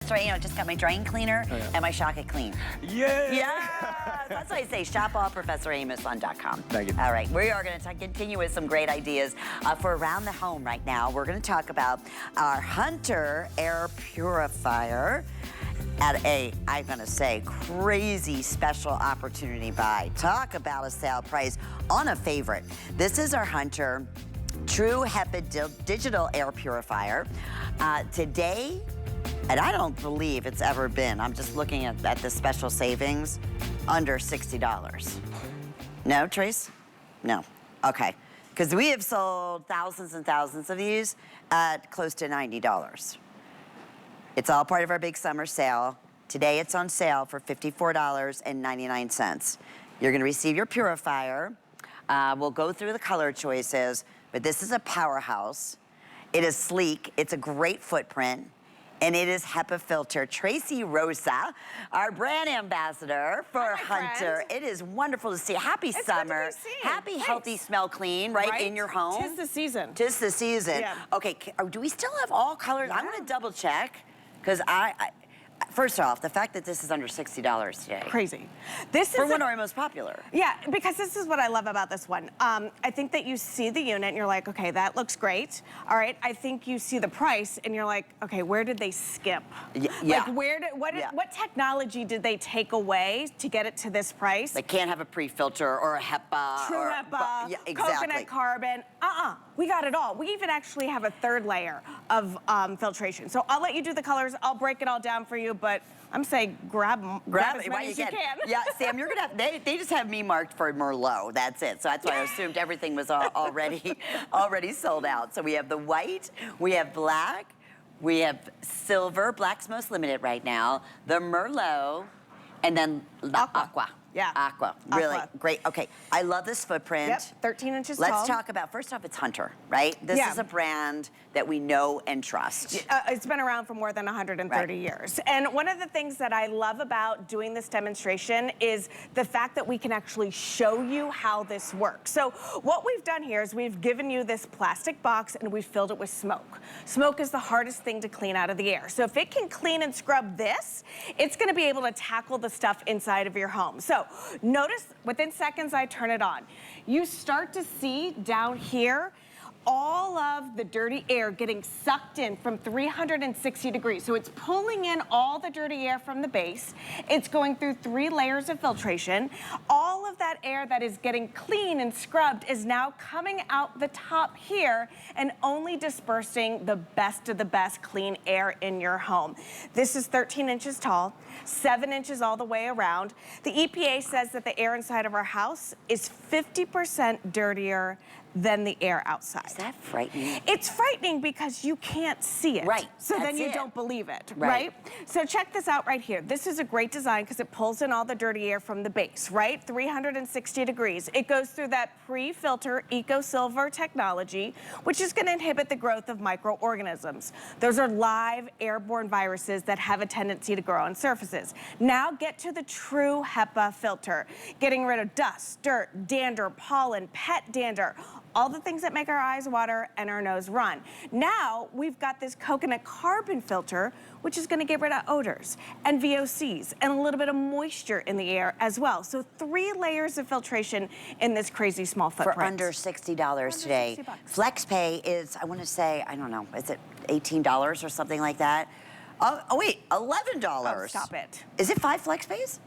Professor A, just got my drain cleaner and my Shock It Clean. Yeah. Yeah. That's why I say shop all ProfessorAmosFun.com. Thank you. All right, we are going to continue with some great ideas for around the home right now. We're going to talk about our Hunter Air Purifier at I'm going to say, crazy special opportunity buy. Talk about a sale price on a favorite. This is our Hunter True HEPA Digital Air Purifier. Today, and I don't believe it's ever been, I'm just looking at the special savings, under $60. No, Trace? No. Okay. Because we have sold thousands and thousands of these at close to $90. It's all part of our big summer sale. Today it's on sale for $54.99. You're going to receive your purifier. We'll go through the color choices, but this is a powerhouse. It is sleek. It's a great footprint. And it is HEPA filter. Tracy Rosa, our brand ambassador for Hunter. It is wonderful to see. Happy summer. Happy, healthy, smell clean, right, in your home. Tis the season. Tis the season. Yeah. Okay, do we still have all colors? I'm gonna double check, because first off, the fact that this is under $60 today. Crazy. This for is one of our most popular. Yeah, because this is what I love about this one. I think that you see the unit and you're like, okay, that looks great. All right, I think you see the price and you're like, okay, where did they skip? Yeah. Like what technology did they take away to get it to this price? They can't have a pre-filter or a HEPA. True HEPA, yeah, exactly. coconut carbon. We got it all. We even actually have a third layer of filtration. So I'll let you do the colors. I'll break it all down for you, but I'm saying grab as many as you can. Yeah, Sam, you're gonna have, they just have me marked for Merlot, that's it. So that's why I assumed everything was already sold out. So we have the white, we have black, we have silver, black's most limited right now, the Merlot, and then the aqua. Yeah. Aqua. Really great. Okay. I love this footprint. Yep. 13 inches tall. Let's talk about, first off, it's Hunter, right? This is a brand that we know and trust. It's been around for more than 130 years. And one of the things that I love about doing this demonstration is the fact that we can actually show you how this works. So what we've done here is we've given you this plastic box and we've filled it with smoke. Smoke is the hardest thing to clean out of the air. So if it can clean and scrub this, it's gonna be able to tackle the stuff inside of your home. So notice within seconds I turn it on. You start to see down here all of the dirty air getting sucked in from 360 degrees. So it's pulling in all the dirty air from the base. It's going through 3 layers of filtration. All of that air that is getting clean and scrubbed is now coming out the top here and only dispersing the best of the best clean air in your home. This is 13 inches tall, 7 inches all the way around. The EPA says that the air inside of our house is 50% dirtier than the air outside. Is that frightening? It's frightening because you can't see it. Right. So then you don't believe it, right? So check this out right here. This is a great design because it pulls in all the dirty air from the base, right? 360 degrees. It goes through that pre-filter Eco Silver technology, which is going to inhibit the growth of microorganisms. Those are live airborne viruses that have a tendency to grow on surfaces. Now get to the true HEPA filter, getting rid of dust, dirt, dander, pollen, pet dander, all the things that make our eyes water and our nose run. Now, we've got this coconut carbon filter, which is gonna get rid of odors and VOCs and a little bit of moisture in the air as well. So 3 layers of filtration in this crazy small footprint. For under $60 today. FlexPay is, I wanna say, I don't know, is it $18 or something like that? Oh wait, $11. Oh, stop it. Is it 5 FlexPays?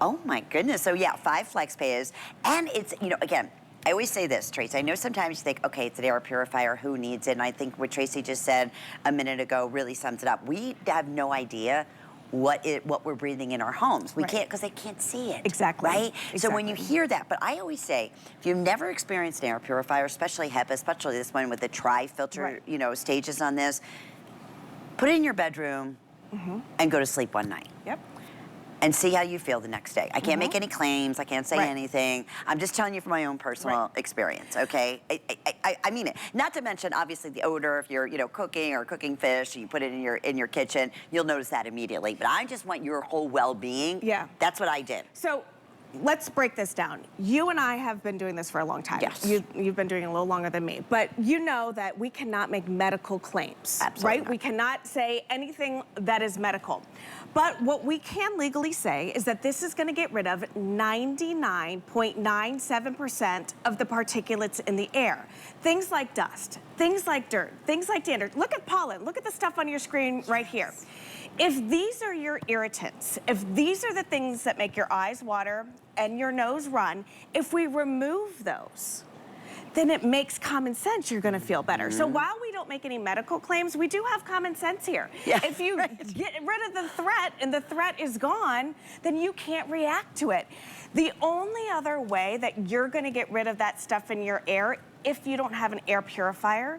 Oh my goodness, so yeah, 5 FlexPays. And it's, again, I always say this, Tracy. I know sometimes you think, okay, it's an air purifier, who needs it? And I think what Tracy just said a minute ago really sums it up. We have no idea what we're breathing in our homes. We can't, because they can't see it. Exactly. Right? Exactly. So when you hear that, but I always say, if you've never experienced an air purifier, especially HEPA, especially this one with the tri-filter, stages on this, put it in your bedroom and go to sleep one night. Yep. And see how you feel the next day. I can't make any claims, I can't say anything. I'm just telling you from my own personal experience, okay? I mean it. Not to mention, obviously, the odor, if you're, cooking or cooking fish, you put it in your kitchen, you'll notice that immediately. But I just want your whole well-being. Yeah. That's what I did. So let's break this down. You and I have been doing this for a long time. Yes. You've been doing it a little longer than me, but you know that we cannot make medical claims, Absolutely right? not. We cannot say anything that is medical. But what we can legally say is that this is gonna get rid of 99.97% of the particulates in the air. Things like dust, things like dirt, things like dander. Look at pollen, look at the stuff on your screen right here. If these are your irritants, if these are the things that make your eyes water and your nose run, if we remove those, then it makes common sense you're gonna feel better. So while we don't make any medical claims, we do have common sense here. Yeah, If you get rid of the threat and the threat is gone, then you can't react to it. The only other way that you're gonna get rid of that stuff in your air, if you don't have an air purifier,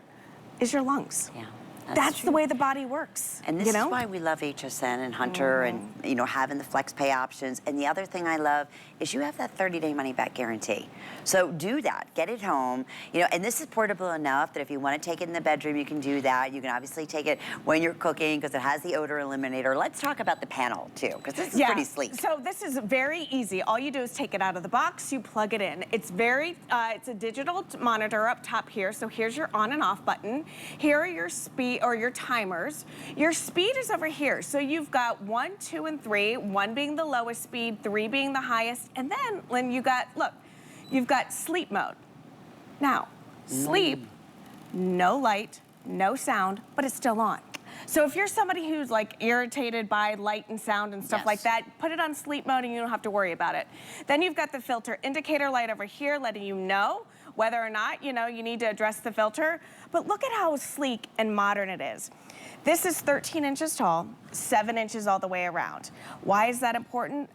is your lungs. Yeah. That's the way the body works. And this is why we love HSN and Hunter and, you know, having the flex pay options. And the other thing I love is you have that 30-day money-back guarantee. So do that. Get it home. You know, and this is portable enough that if you want to take it in the bedroom, you can do that. You can obviously take it when you're cooking because it has the odor eliminator. Let's talk about the panel, too, because this is pretty sleek. So this is very easy. All you do is take it out of the box, you plug it in. It's very, it's a digital monitor up top here. So here's your on and off button. Here are your speed or your timers. Your speed is over here. So you've got 1, 2, and 3, 1 being the lowest speed, 3 being the highest. And then when you got, look, you've got sleep mode. Now, sleep, no light, no sound, but it's still on. So if you're somebody who's like irritated by light and sound and stuff like that, put it on sleep mode and you don't have to worry about it. Then you've got the filter indicator light over here letting you know whether or not, you know, you need to address the filter. But look at how sleek and modern it is. This is 13 inches tall, 7 inches all the way around. Why is that important?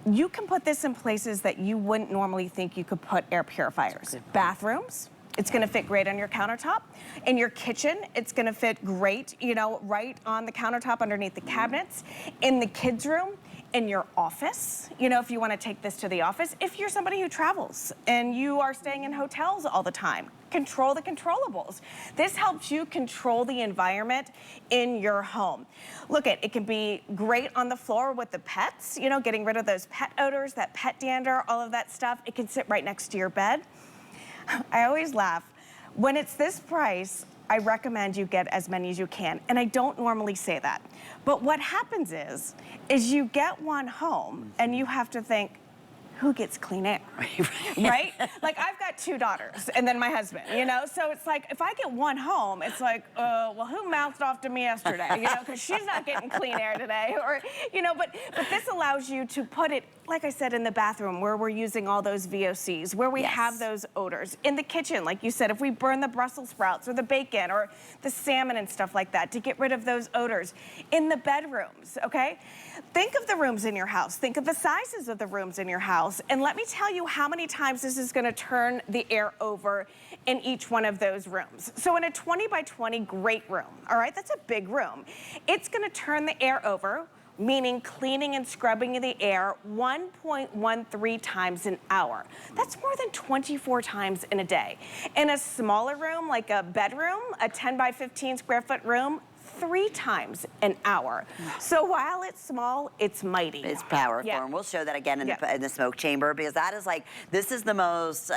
You can put this in places that you wouldn't normally think you could put air purifiers. Bathrooms, it's gonna fit great on your countertop. In your kitchen, it's gonna fit great, you know, right on the countertop underneath the cabinets. In the kids' room, in your office, you know, if you wanna take this to the office. If you're somebody who travels and you are staying in hotels all the time, control the controllables. This helps you control the environment in your home. Look, it can be great on the floor with the pets, you know, getting rid of those pet odors, that pet dander, all of that stuff. It can sit right next to your bed. I always laugh. When it's this price, I recommend you get as many as you can. And I don't normally say that. But what happens is you get one home and you have to think, who gets clean air, right? Like I've got 2 daughters and then my husband, you know? So it's like, if I get one home, it's like, well, who mouthed off to me yesterday? You know, because she's not getting clean air today, or, you know, but this allows you to put it, like I said, in the bathroom where we're using all those VOCs, where we have those odors. In the kitchen, like you said, if we burn the Brussels sprouts or the bacon or the salmon and stuff like that to get rid of those odors. In the bedrooms, okay? Think of the rooms in your house. Think of the sizes of the rooms in your house. And let me tell you how many times this is gonna turn the air over in each one of those rooms. So in a 20 by 20 great room, all right, that's a big room. It's gonna turn the air over, meaning cleaning and scrubbing the air 1.13 times an hour. That's more than 24 times in a day. In a smaller room, like a bedroom, a 10 by 15 square foot room, 3 times an hour. So while it's small, it's mighty. It's powerful, and we'll show that again in the smoke chamber, because that is like, this is the most,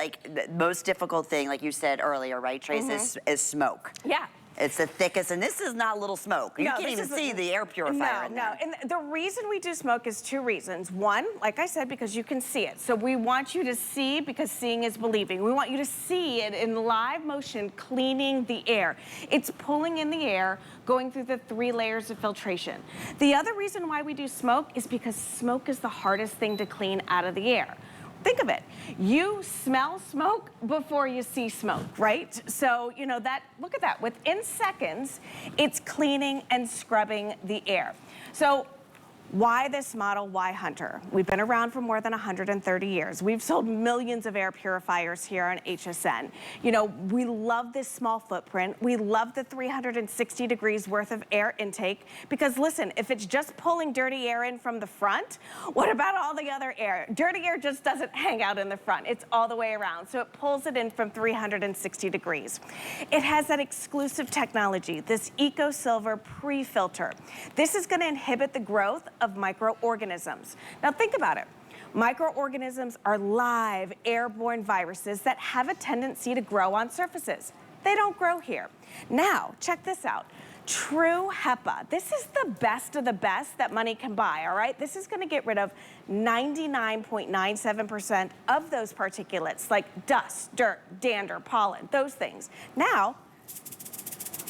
most difficult thing, like you said earlier, right, Trace, is smoke. Yeah. It's the thickest, and this is not little smoke. You can't even see the air purifier in there. And the reason we do smoke is 2 reasons. One, like I said, because you can see it. So we want you to see, because seeing is believing. We want you to see it in live motion, cleaning the air. It's pulling in the air, going through the 3 layers of filtration. The other reason why we do smoke is because smoke is the hardest thing to clean out of the air. Think of it. You smell smoke before you see smoke, right? So, you know, look at that. Within seconds, it's cleaning and scrubbing the air. So, why this model? Why Hunter? We've been around for more than 130 years. We've sold millions of air purifiers here on HSN. You know, we love this small footprint. We love the 360 degrees worth of air intake, because listen, if it's just pulling dirty air in from the front, what about all the other air? Dirty air just doesn't hang out in the front. It's all the way around. So it pulls it in from 360 degrees. It has that exclusive technology, this Eco Silver pre-filter. This is going to inhibit the growth of microorganisms. Now think about it. Microorganisms are live, airborne viruses that have a tendency to grow on surfaces. They don't grow here. Now, check this out. True HEPA. This is the best of the best that money can buy, all right? This is gonna get rid of 99.97% of those particulates, like dust, dirt, dander, pollen, those things. Now,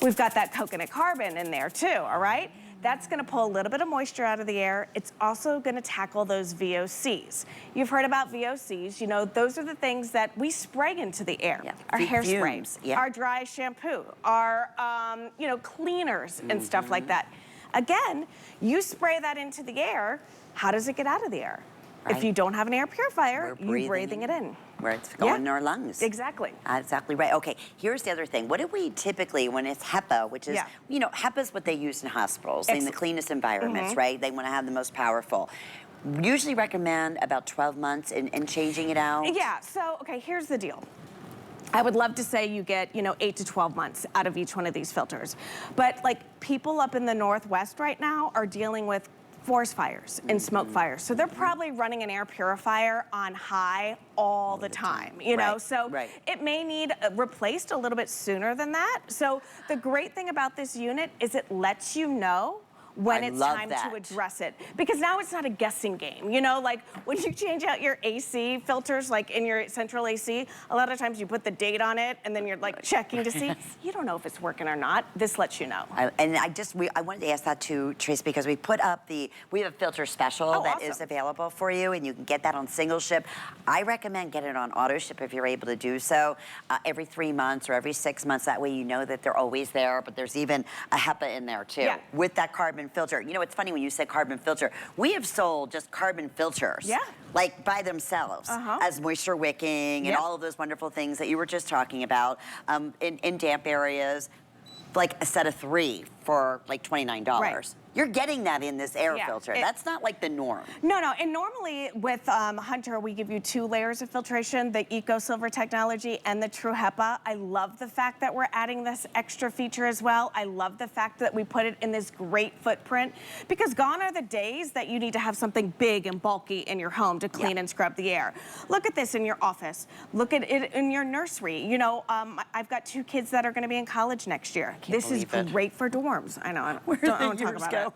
we've got that coconut carbon in there too, all right? That's gonna pull a little bit of moisture out of the air. It's also gonna tackle those VOCs. You've heard about VOCs, you know, those are the things that we spray into the air. Yeah. Our hairspray, Yeah. our dry shampoo, our, you know, cleaners and stuff like that. Again, you spray that into the air, how does it get out of the air? Right. If you don't have an air purifier, you're breathing it in. Where it's going in our lungs. Exactly. Exactly right. Okay, here's the other thing. What do we typically, when it's HEPA, which is, you know, HEPA is what they use in hospitals, in the cleanest environments, right? They want to have the most powerful. Usually recommend about 12 months in changing it out. Yeah, so, okay, here's the deal. I would love to say you get, you know, 8 to 12 months out of each one of these filters. But like people up in the Northwest right now are dealing with forest fires and smoke fires. So they're probably running an air purifier on high all the time, you know? So it may need replaced a little bit sooner than that. So the great thing about this unit is it lets you know when it's time to address it. Because now it's not a guessing game. You know, like when you change out your AC filters, like in your central AC, a lot of times you put the date on it and then you're like checking to see. You don't know if it's working or not. This lets you know. I wanted to ask that too, Trace, because we put up we have a filter special that is available for you, and you can get that on single ship. I recommend getting it on auto ship if you're able to do so every 3 months or every 6 months. That way you know that they're always there, but there's even a HEPA in there too with that carbon filter. You know, it's funny when you said carbon filter. We have sold just carbon filters, like by themselves, as moisture wicking and all of those wonderful things that you were just talking about in damp areas, like a set of 3 for like $29. Right. You're getting that in this air filter. That's not like the norm. No, no, and normally with Hunter, we give you 2 layers of filtration, the Eco Silver technology and the True HEPA. I love the fact that we're adding this extra feature as well. I love the fact that we put it in this great footprint, because gone are the days that you need to have something big and bulky in your home to clean and scrub the air. Look at this in your office. Look at it in your nursery. You know, I've got 2 kids that are gonna be in college next year. This is great for dorms. I know, I don't talk about it.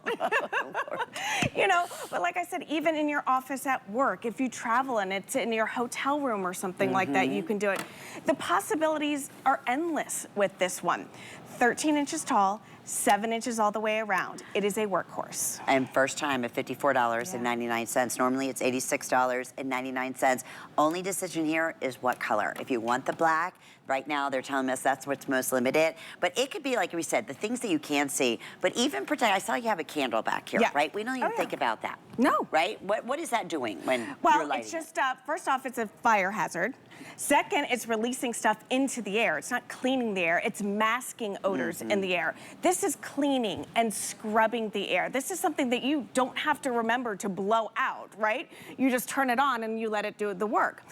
You know, but like I said, even in your office at work, if you travel and it's in your hotel room or something like that, you can do it. The possibilities are endless with this one. 13 inches tall, 7 inches all the way around. It is a workhorse. And first time at $54.99. Normally it's $86.99. Only decision here is what color. If you want the black, right now they're telling us that's what's most limited. But it could be, like we said, the things that you can see, but even protect. I saw you have a candle back here, right? We don't even think about that. No. Right? What is that doing when you're lighting? Well, it's just, first off, it's a fire hazard. Second, it's releasing stuff into the air. It's not cleaning the air, it's masking odors in the air. This is cleaning and scrubbing the air. This is something that you don't have to remember to blow out, right? You just turn it on and you let it do the work.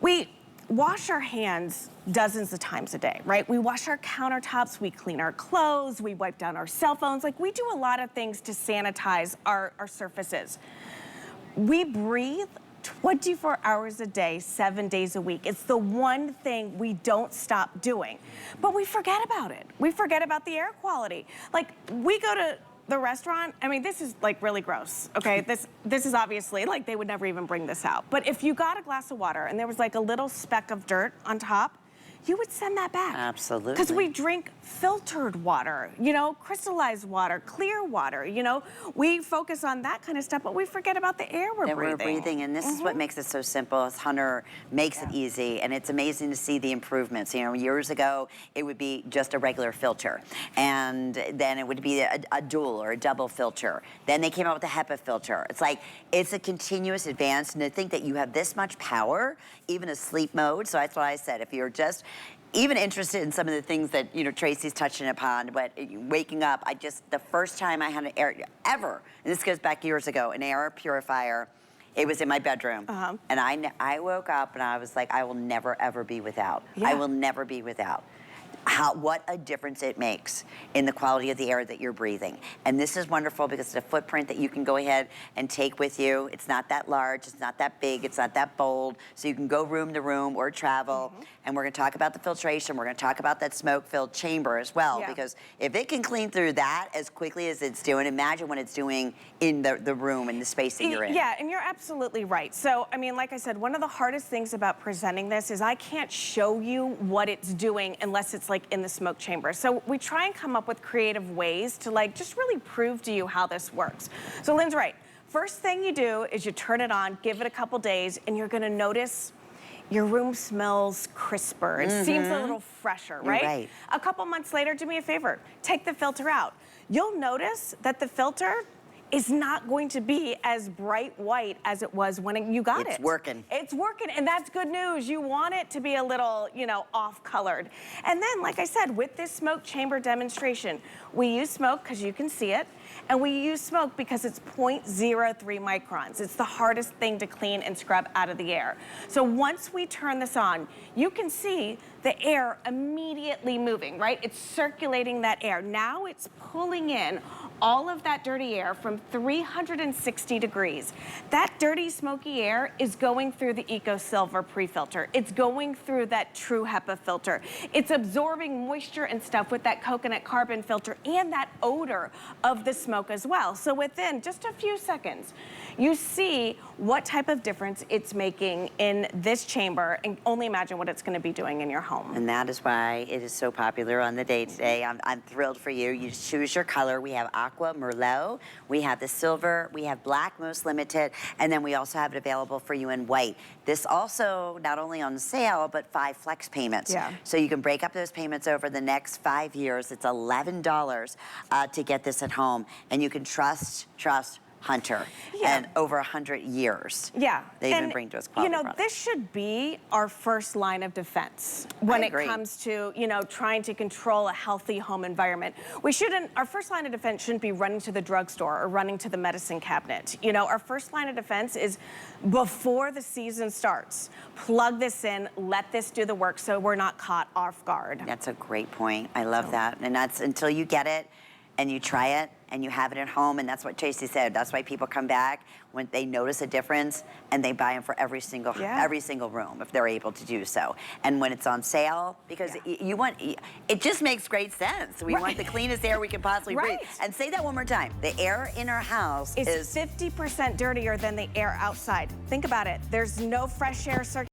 We wash our hands dozens of times a day, right? We wash our countertops, we clean our clothes, we wipe down our cell phones. Like, we do a lot of things to sanitize our surfaces. We breathe 24 hours a day, 7 days a week. It's the one thing we don't stop doing. But we forget about it. We forget about the air quality. Like, we go to the restaurant, I mean, this is like really gross, okay? This is obviously, like, they would never even bring this out. But if you got a glass of water and there was like a little speck of dirt on top, you would send that back. Absolutely. Because we drink filtered water, you know, crystallized water, clear water, you know. We focus on that kind of stuff, but we forget about the air we're breathing. And this is what makes it so simple. As Hunter makes it easy, and it's amazing to see the improvements. You know, years ago, it would be just a regular filter, and then it would be a dual or a double filter. Then they came out with the HEPA filter. It's like, it's a continuous advance, and to think that you have this much power, even a sleep mode. So that's why I said, if you're just even interested in some of the things that, you know, Tracy's touching upon, but waking up, the first time I had an air, ever, and this goes back years ago, an air purifier, it was in my bedroom. And I woke up and I was like, I will never, ever be without. I will never be without. what a difference it makes in the quality of the air that you're breathing. And this is wonderful because it's a footprint that you can go ahead and take with you. It's not that large, it's not that big, it's not that bold, so you can go room to room or travel. And we're gonna talk about the filtration, we're gonna talk about that smoke-filled chamber as well, because if it can clean through that as quickly as it's doing, imagine what it's doing in the room and the space that you're in. Yeah, and you're absolutely right. So, I mean, like I said, one of the hardest things about presenting this is I can't show you what it's doing unless it's like in the smoke chamber. So we try and come up with creative ways to like just really prove to you how this works. So Lynn's right. First thing you do is you turn it on, give it a couple days, and you're gonna notice your room smells crisper. It seems a little fresher, right? Right. A couple months later, do me a favor, take the filter out. You'll notice that the filter is not going to be as bright white as it was when you got it. It's working. It's working, and that's good news. You want it to be a little, you know, off-colored. And then, like I said, with this smoke chamber demonstration, we use smoke because you can see it, and we use smoke because it's 0.03 microns. It's the hardest thing to clean and scrub out of the air. So once we turn this on, you can see the air immediately moving, right? It's circulating that air. Now it's pulling in all of that dirty air from 360 degrees. That dirty, smoky air is going through the Eco Silver pre-filter. It's going through that true HEPA filter. It's absorbing moisture and stuff with that coconut carbon filter and that odor of the smoke as well. So within just a few seconds, you see what type of difference it's making in this chamber, and only imagine what it's gonna be doing in your home. And that is why it is so popular on the day today. I'm thrilled for you. You choose your color. We have aqua, merlot, we have the silver, we have black, most limited, and then we also have it available for you in white. This also not only on sale, but 5 flex payments. Yeah. So you can break up those payments over the next 5 years. It's $11 to get this at home, and you can trust Hunter, and over 100 years. Yeah. They've been bringing to us quality products. This should be our first line of defense when it comes to, trying to control a healthy home environment. Our first line of defense shouldn't be running to the drugstore or running to the medicine cabinet. Our first line of defense is before the season starts, plug this in, let this do the work so we're not caught off guard. That's a great point. I love that. And that's until you get it and you try it and you have it at home, and that's what Tracy said. That's why people come back when they notice a difference, and they buy them for every single room if they're able to do so. And when it's on sale, because it just makes great sense. We want the cleanest air we can possibly breathe. And say that one more time. The air in our house is 50% dirtier than the air outside. Think about it. There's no fresh air circulating.